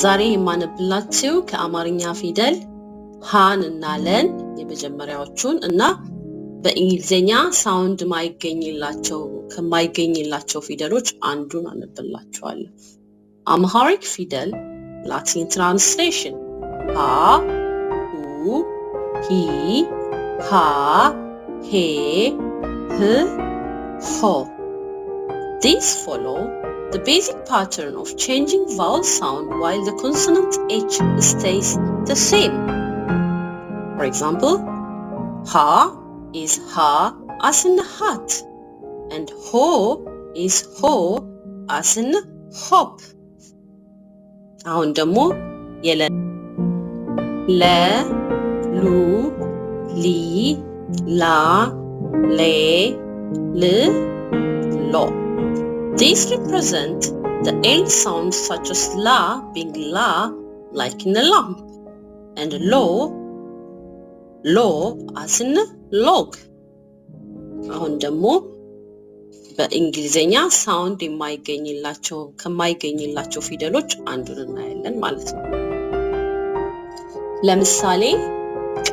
ዛሬ የማነብላችሁ ከአማርኛ ፊደል ሃን እና ለን የመጀመሪያዎቹን እና በእንግሊዘኛ ሳውንድ ከማይገኝላቸው ፊደሎች አንዱን አነብላችኋለሁ። Amharic ፊደል Latin translation ha, hu, hi, ha, he, h, ho. These follow the basic pattern of changing vowel sound while the consonant H stays the same. For example, ha is ha as in hat, and ho is ho as in hop. አሁን ደግሞ የለ ለ ሉ ሊ ላ ሌ ል ሎ. These represent the L sounds such as la being la like in a lump, and lo as in log. አሁን ደግሞ በእንግሊዘኛ ሳውንድ ከማይገኝላቸው ፊደሎች አንዱን እናያለን ማለት ነው። ለምሳሌ ቀ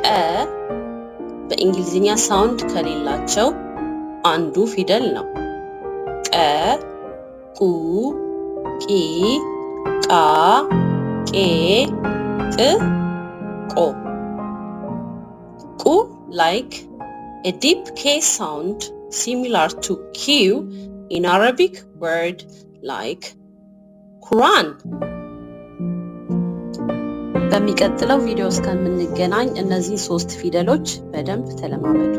በእንግሊዘኛ ሳውንድ ከሌላቸው አንዱ ፊደል ነው። ቀ ቁ ቂ ቃ ቄ ቅ ቆ. ቁ like a deep K sound similar to Q in Arabic word like Quran. በሚቀጥለው ቪዲዮ እስከምንገናኝ እነዚህ 3 ፊደሎች በደንብ ተለማመዱ።